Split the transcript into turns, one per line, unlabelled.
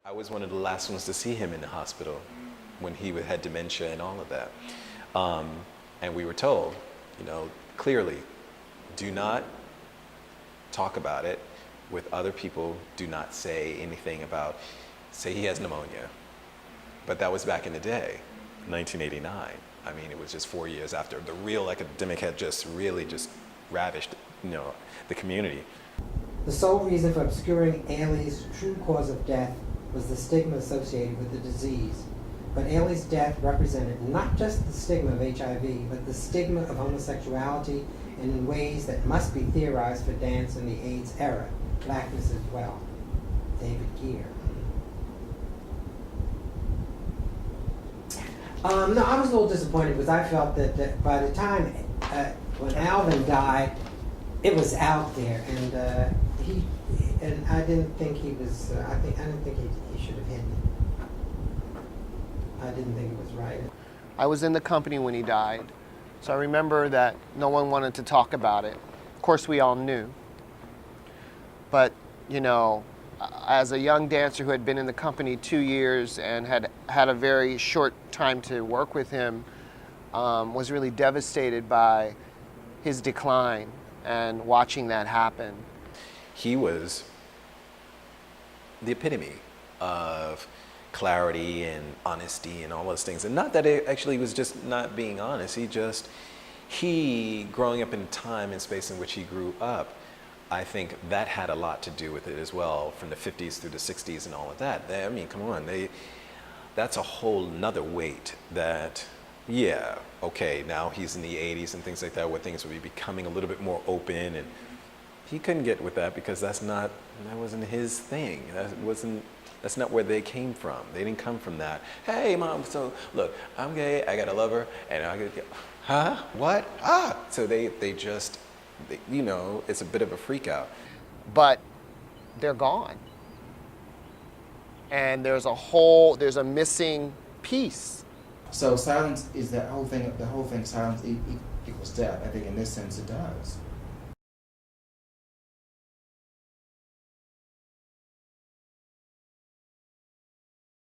I was one of the last ones to see him in the hospital when he had dementia and all of that. And we were told, clearly, do not talk about it with other people. Do not say anything about, say he has pneumonia. But that was back in the day, 1989. I mean, it was just 4 years after the real epidemic had just really ravished, the community.
The sole reason for obscuring Ailey's true cause of death was the stigma associated with the disease. But Ailey's death represented not just the stigma of HIV, but the stigma of homosexuality, and in ways that must be theorized for dance in the AIDS era, blackness as well. David Geer. No, I was a little disappointed because I felt that by the time when Alvin died, it was out there, and I didn't think he was. I didn't think he should have hidden it. I didn't think it was right.
I was in the company when he died, so I remember that no one wanted to talk about it. Of course, we all knew, but as a young dancer who had been in the company 2 years and had had a very short time to work with him, was really devastated by his decline and watching that happen.
He was the epitome of clarity and honesty and all those things. And not that it actually was just not being honest. He growing up in the time and space in which he grew up, I think that had a lot to do with it as well, from the 50s through the 60s and all of that. I mean, come on, that's a whole nother weight that, yeah, okay, now he's in the 80s and things like that, where things would be becoming a little bit more open, and he couldn't get with that because that wasn't his thing. That's not where they came from. They didn't come from that. Hey, mom, so look, I'm gay, I got a lover, and I got, huh? What? Ah! So they just, it's a bit of a freak out.
But they're gone. And there's a missing piece.
So silence is the whole thing, silence equals death. I think in this sense it does.